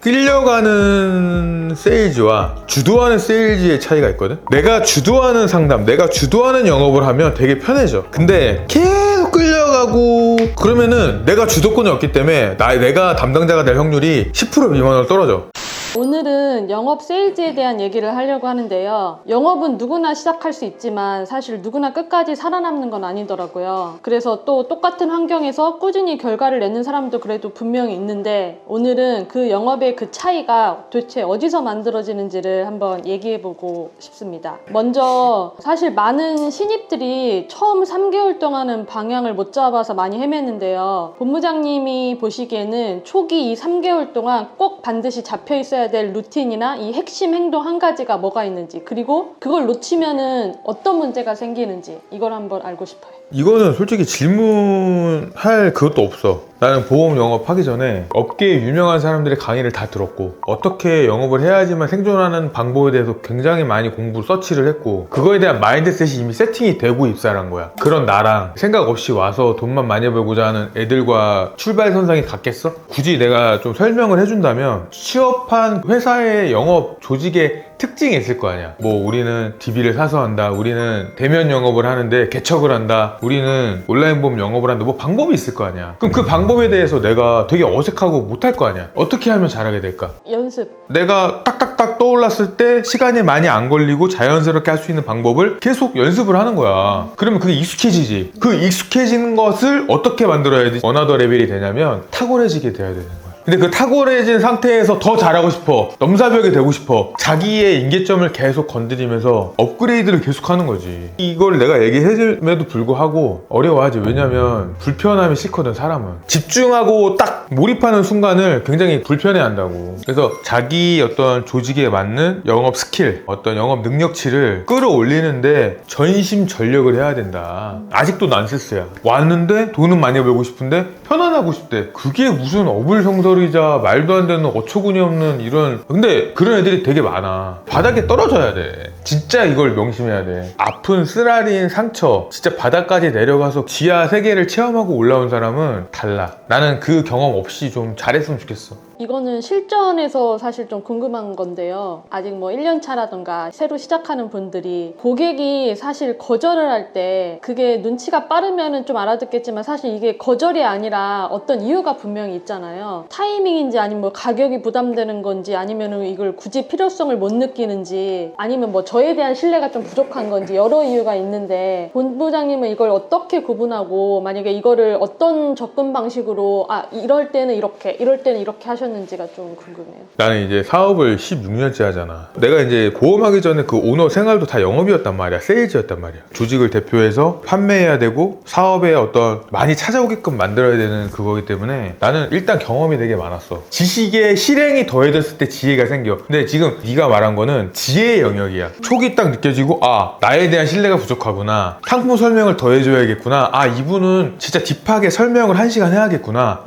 끌려가는 세일즈와 주도하는 세일즈의 차이가 있거든. 내가 주도하는 상담, 내가 주도하는 영업을 하면 되게 편해져. 근데 계속 끌려가고 그러면은 내가 주도권이 없기 때문에 내가 담당자가 될 확률이 10% 미만으로 떨어져. 오늘은 영업 세일즈에 대한 얘기를 하려고 하는데요. 영업은 누구나 시작할 수 있지만 사실 누구나 끝까지 살아남는 건 아니더라고요. 그래서 또 똑같은 환경에서 꾸준히 결과를 내는 사람도 그래도 분명히 있는데, 오늘은 그 영업의 그 차이가 도대체 어디서 만들어지는지를 한번 얘기해보고 싶습니다. 먼저 사실 많은 신입들이 처음 3개월 동안은 방향을 못 잡아서 많이 헤매는데요. 본부장님이 보시기에는 초기 이 3개월 동안 꼭 반드시 잡혀 있어야 될 루틴이나 이 핵심 행동 한 가지가 뭐가 있는지, 그리고 그걸 놓치면은 어떤 문제가 생기는지, 이걸 한번 알고 싶어요. 이거는 솔직히 질문할 그것도 없어. 나는 보험 영업하기 전에 업계에 유명한 사람들의 강의를 다 들었고, 어떻게 영업을 해야지만 생존하는 방법에 대해서 굉장히 많이 서치를 했고, 그거에 대한 마인드셋이 이미 세팅이 되고 입사를 거야. 그런 나랑 생각 없이 와서 돈만 많이 벌고자 하는 애들과 출발선상이 같겠어? 굳이 내가 좀 설명을 해준다면, 취업한 회사의 영업 조직의 특징이 있을 거 아니야. 뭐 우리는 DB를 사서 한다, 우리는 대면 영업을 하는데 개척을 한다, 우리는 온라인 보험 영업을 한다, 뭐 방법이 있을 거 아니야. 그럼 그 방법에 대해서 내가 되게 어색하고 못할 거 아니야. 어떻게 하면 잘하게 될까? 연습. 내가 딱딱딱 떠올랐을 때 시간이 많이 안 걸리고 자연스럽게 할 수 있는 방법을 계속 연습을 하는 거야. 그러면 그게 익숙해지지. 그 익숙해지는 것을 어떻게 만들어야지 어나더 레벨이 되냐면, 탁월해지게 돼야 되는 거야. 근데 그 탁월해진 상태에서 더 잘하고 싶어, 넘사벽이 되고 싶어, 자기의 임계점을 계속 건드리면서 업그레이드를 계속 하는 거지. 이걸 내가 얘기해줌에도 불구하고 어려워하지. 왜냐면 불편함이 싫거든, 사람은. 집중하고 딱 몰입하는 순간을 굉장히 불편해 한다고. 그래서 자기 어떤 조직에 맞는 영업 스킬, 어떤 영업 능력치를 끌어올리는데 전심전력을 해야 된다. 아직도 난세스야. 왔는데 돈은 많이 벌고 싶은데 편안하고 싶대. 그게 무슨 어불성설이자 말도 안 되는 어처구니 없는 이런. 근데 그런 애들이 되게 많아. 바닥에 떨어져야 돼. 진짜 이걸 명심해야 돼. 아픈 쓰라린 상처, 진짜 바닥까지 내려가서 지하 세계를 체험하고 올라온 사람은 달라. 나는 그 경험 없이 좀 잘했으면 좋겠어. 이거는 실전에서 사실 좀 궁금한 건데요. 아직 뭐 1년 차라던가 새로 시작하는 분들이 고객이 사실 거절을 할 때 그게 눈치가 빠르면은 좀 알아듣겠지만, 사실 이게 거절이 아니라 어떤 이유가 분명히 있잖아요. 타이밍인지, 아니면 뭐 가격이 부담되는 건지, 아니면은 이걸 굳이 필요성을 못 느끼는지, 아니면 뭐 저에 대한 신뢰가 좀 부족한 건지, 여러 이유가 있는데 본부장님은 이걸 어떻게 구분하고, 만약에 이거를 어떤 접근 방식으로 이럴 때는 이렇게, 이럴 때는 이렇게 하셨는지가 좀 궁금해요. 나는 이제 사업을 16년째 하잖아. 내가 이제 보험하기 전에 그 오너 생활도 다 영업이었단 말이야. 세일즈였단 말이야. 조직을 대표해서 판매해야 되고 사업에 어떤 많이 찾아오게끔 만들어야 되는 그거기 때문에 나는 일단 경험이 되게 많았어. 지식의 실행이 더해졌을 때 지혜가 생겨. 근데 지금 네가 말한 거는 지혜의 영역이야. 촉이 딱 느껴지고, 나에 대한 신뢰가 부족하구나, 상품 설명을 더 해줘야겠구나, 이분은 진짜 딥하게 설명을 1시간 해야겠구나,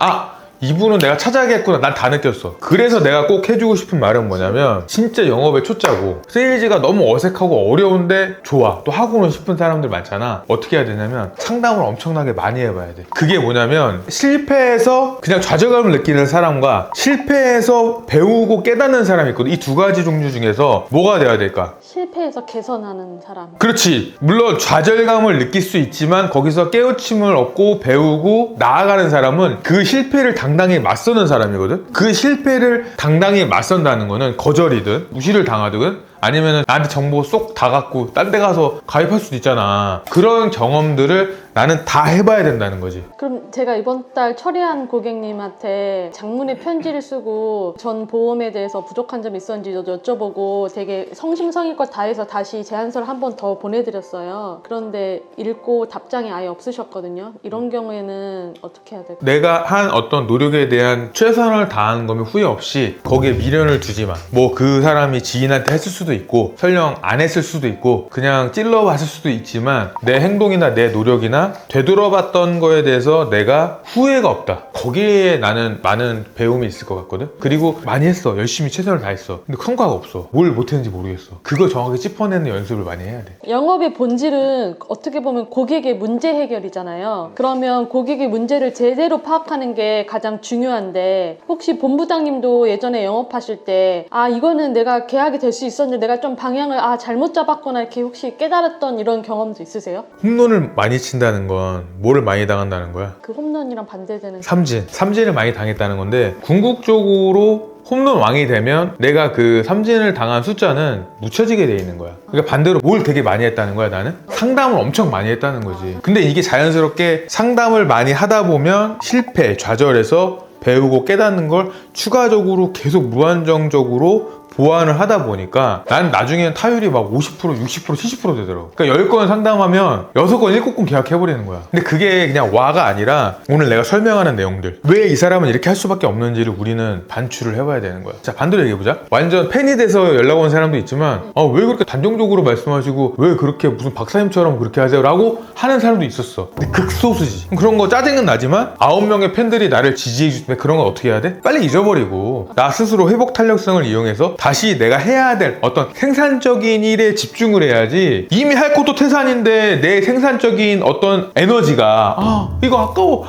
이분은 내가 찾아야겠구나. 난 다 느꼈어. 그래서 내가 꼭 해주고 싶은 말은 뭐냐면, 진짜 영업의 초짜고 세일즈가 너무 어색하고 어려운데 좋아, 또 하고는 싶은 사람들 많잖아. 어떻게 해야 되냐면 상담을 엄청나게 많이 해봐야 돼. 그게 뭐냐면, 실패해서 그냥 좌절감을 느끼는 사람과 실패해서 배우고 깨닫는 사람이 있거든. 이 두 가지 종류 중에서 뭐가 돼야 될까? 실패해서 개선하는 사람. 그렇지. 물론 좌절감을 느낄 수 있지만 거기서 깨우침을 얻고 배우고 나아가는 사람은 그 실패를 당당히 맞서는 사람이거든. 그 실패를 당당히 맞선다는 거는 거절이든 무시를 당하든 아니면 나한테 정보 쏙 다 갖고 딴 데 가서 가입할 수도 있잖아. 그런 경험들을 나는 다 해봐야 된다는 거지. 그럼 제가 이번 달 처리한 고객님한테 장문의 편지를 쓰고 전 보험에 대해서 부족한 점이 있었는지도 여쭤보고 되게 성심성의껏 다해서 다시 제안서를 한 번 더 보내드렸어요. 그런데 읽고 답장이 아예 없으셨거든요. 이런 경우에는 어떻게 해야 될까요? 내가 한 어떤 노력에 대한 최선을 다하는 거면 후회 없이 거기에 미련을 두지 마. 뭐 그 사람이 지인한테 했을 수도 수도 있고 설령 안 했을 수도 있고 그냥 찔러봤을 수도 있지만 내 행동이나 내 노력이나 되돌아봤던 거에 대해서 내가 후회가 없다. 거기에 나는 많은 배움이 있을 것 같거든. 그리고 많이 했어. 열심히 최선을 다했어. 근데 성과가 없어. 뭘 못했는지 모르겠어. 그거 정확히 짚어내는 연습을 많이 해야 돼. 영업의 본질은 어떻게 보면 고객의 문제 해결이잖아요. 그러면 고객의 문제를 제대로 파악하는 게 가장 중요한데 혹시 본부장님도 예전에 영업하실 때 이거는 내가 계약이 될 수 있었는데 내가 좀 방향을 잘못 잡았구나 이렇게 혹시 깨달았던 이런 경험도 있으세요? 홈런을 많이 친다는 건 뭐를 많이 당한다는 거야? 그 홈런이랑 반대되는 삼진을 많이 당했다는 건데 궁극적으로 홈런 왕이 되면 내가 그 삼진을 당한 숫자는 묻혀지게 돼 있는 거야. 그러니까 반대로 뭘 되게 많이 했다는 거야, 나는? 상담을 엄청 많이 했다는 거지. 근데 이게 자연스럽게 상담을 많이 하다 보면 실패, 좌절해서 배우고 깨닫는 걸 추가적으로 계속 무한정적으로 보완을 하다 보니까 난 나중에는 타율이 막 50%, 60%, 70% 되더라고. 그러니까 10건 상담하면 6건, 7건 계약해버리는 거야. 근데 그게 그냥 와가 아니라 오늘 내가 설명하는 내용들, 왜 이 사람은 이렇게 할 수밖에 없는지를 우리는 반추를 해봐야 되는 거야. 자, 반대로 얘기해보자. 완전 팬이 돼서 연락 온 사람도 있지만 왜 그렇게 단정적으로 말씀하시고 왜 그렇게 무슨 박사님처럼 그렇게 하세요? 라고 하는 사람도 있었어. 근데 극소수지. 그런 거 짜증은 나지만 9명의 팬들이 나를 지지해줄 때 그런 건 어떻게 해야 돼? 빨리 잊어버리고 나 스스로 회복 탄력성을 이용해서 다시 내가 해야 될 어떤 생산적인 일에 집중을 해야지. 이미 할 것도 태산인데 내 생산적인 어떤 에너지가 이거 아까워,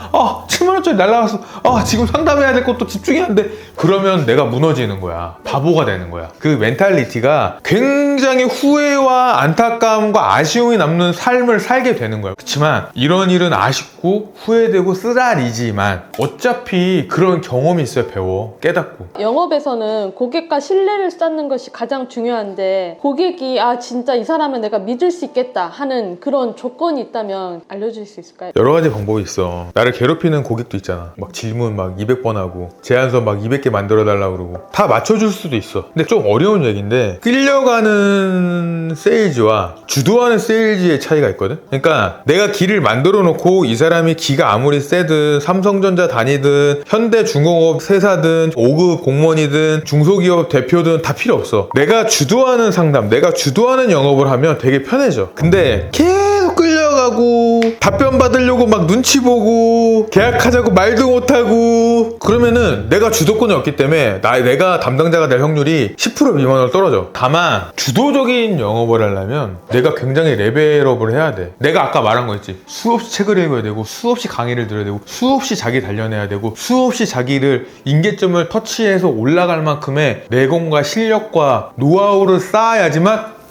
7만원짜리 날라갔어, 지금 상담해야 될 것도 집중해야 하는데 그러면 내가 무너지는 거야. 바보가 되는 거야. 그 멘탈리티가 굉장히 후회와 안타까움과 아쉬움이 남는 삶을 살게 되는 거야. 그렇지만 이런 일은 아쉽고 후회되고 쓰라리지만 어차피 그런 경험이 있어야 배워, 깨닫고. 영업에서는 고객과 신뢰를 쌓는 것이 가장 중요한데 고객이 진짜 이 사람은 내가 믿을 수 있겠다 하는 그런 조건이 있다면 알려줄 수 있을까요? 여러 가지 방법이 있어. 나를 괴롭히는 고객도 있잖아. 막 질문 막 200번 하고 제안서 막 200개 만들어 달라고 그러고 다 맞춰줄 수도 있어. 근데 좀 어려운 얘기인데 끌려가는 세일즈와 주도하는 세일즈의 차이가 있거든. 그러니까 내가 기를 만들어 놓고 이 사람이 기가 아무리 세든 삼성전자 다니든 현대중공업 세사든 5급 공무원이든 중소기업 대표든 다 필요 없어. 내가 주도하는 상담, 내가 주도하는 영업을 하면 되게 편해져. 근데 계속 끌려가고 답변 받으려고 막 눈치 보고 계약하자고 말도 못하고 그러면은 내가 주도권이 없기 때문에 내가 담당자가 될 확률이 10% 미만으로 떨어져. 다만 주도적인 영업을 하려면 내가 굉장히 레벨업을 해야 돼. 내가 아까 말한 거 있지. 수없이 책을 읽어야 되고 수없이 강의를 들어야 되고 수없이 자기 단련해야 되고 수없이 자기를 임계점을 터치해서 올라갈 만큼의 내공과 실력과 노하우를 쌓아야지만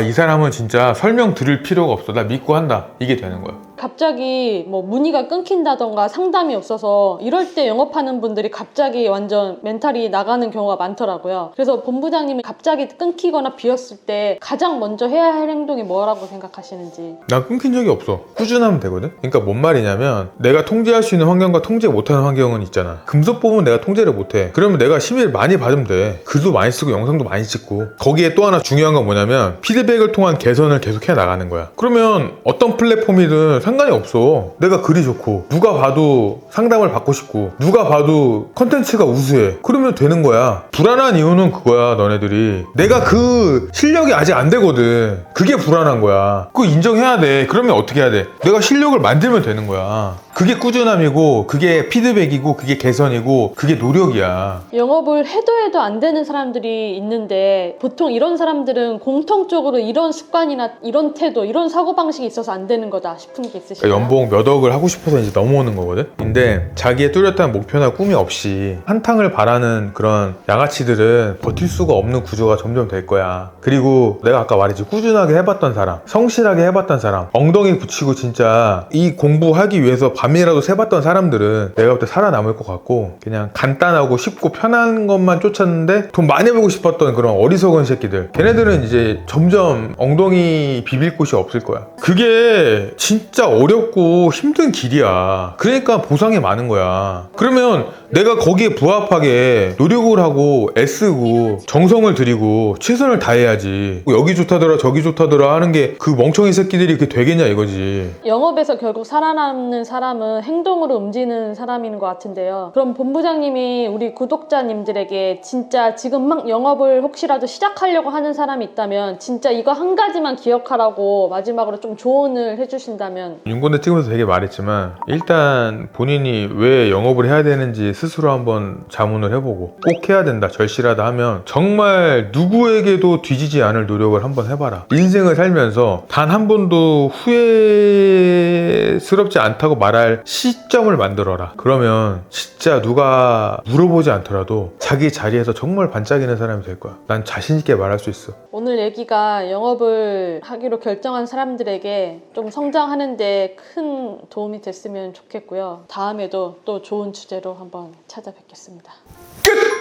이 사람은 진짜 설명 들을 필요가 없어. 나 믿고 한다. 이게 되는 거야. 갑자기 뭐 문의가 끊긴다던가 상담이 없어서 이럴 때 영업하는 분들이 갑자기 완전 멘탈이 나가는 경우가 많더라고요. 그래서 본부장님이 갑자기 끊기거나 비었을 때 가장 먼저 해야 할 행동이 뭐라고 생각하시는지. 난 끊긴 적이 없어. 꾸준하면 되거든. 그러니까 뭔 말이냐면 내가 통제할 수 있는 환경과 통제 못하는 환경은 있잖아. 금속 부분 내가 통제를 못해. 그러면 내가 심의를 많이 받으면 돼. 글도 많이 쓰고 영상도 많이 찍고. 거기에 또 하나 중요한 건 뭐냐면 피드백을 통한 개선을 계속 해 나가는 거야. 그러면 어떤 플랫폼이든 상관이 없어. 내가 글이 좋고 누가 봐도 상담을 받고 싶고 누가 봐도 컨텐츠가 우수해. 그러면 되는 거야. 불안한 이유는 그거야. 너네들이 내가 그 실력이 아직 안 되거든. 그게 불안한 거야. 그거 인정해야 돼. 그러면 어떻게 해야 돼? 내가 실력을 만들면 되는 거야. 그게 꾸준함이고 그게 피드백이고 그게 개선이고 그게 노력이야. 영업을 해도 안 되는 사람들이 있는데 보통 이런 사람들은 공통적으로 이런 습관이나 이런 태도, 이런 사고방식이 있어서 안 되는 거다 싶은 게 있으시나요? 연봉 몇 억을 하고 싶어서 이제 넘어오는 거거든. 근데 자기의 뚜렷한 목표나 꿈이 없이 한탕을 바라는 그런 양아치들은 버틸 수가 없는 구조가 점점 될 거야. 그리고 내가 아까 말했지, 꾸준하게 해봤던 사람, 성실하게 해봤던 사람, 엉덩이 붙이고 진짜 이 공부하기 위해서 밤이라도 새봤던 사람들은 내가 볼 때 살아남을 것 같고, 그냥 간단하고 쉽고 편한 것만 쫓았는데 돈 많이 벌고 싶었던 그런 어리석은 새끼들, 걔네들은 이제 점점 엉덩이 비빌 곳이 없을 거야. 그게 진짜 어렵고 힘든 길이야. 그러니까 보상이 많은 거야. 그러면 내가 거기에 부합하게 노력을 하고 애쓰고 정성을 들이고 최선을 다해야지. 여기 좋다더라 저기 좋다더라 하는 게 그 멍청이 새끼들이 그게 되겠냐 이거지. 영업에서 결국 살아남는 사람은 사람은 행동으로 움직이는 사람인 것 같은데요. 그럼 본부장님이 우리 구독자님들에게 진짜 지금 막 영업을 혹시라도 시작하려고 하는 사람이 있다면 진짜 이거 한 가지만 기억하라고 마지막으로 좀 조언을 해주신다면. 윤건대 찍으면서 되게 말했지만 일단 본인이 왜 영업을 해야 되는지 스스로 한번 자문을 해보고 꼭 해야 된다, 절실하다 하면 정말 누구에게도 뒤지지 않을 노력을 한번 해봐라. 인생을 살면서 단 한 번도 후회스럽지 않다고 말할 시점을 만들어라. 그러면 진짜 누가 물어보지 않더라도 자기 자리에서 정말 반짝이는 사람이 될 거야. 난 자신 있게 말할 수 있어. 오늘 얘기가 영업을 하기로 결정한 사람들에게 좀 성장하는데 큰 도움이 됐으면 좋겠고요. 다음에도 또 좋은 주제로 한번 찾아뵙겠습니다. 끝!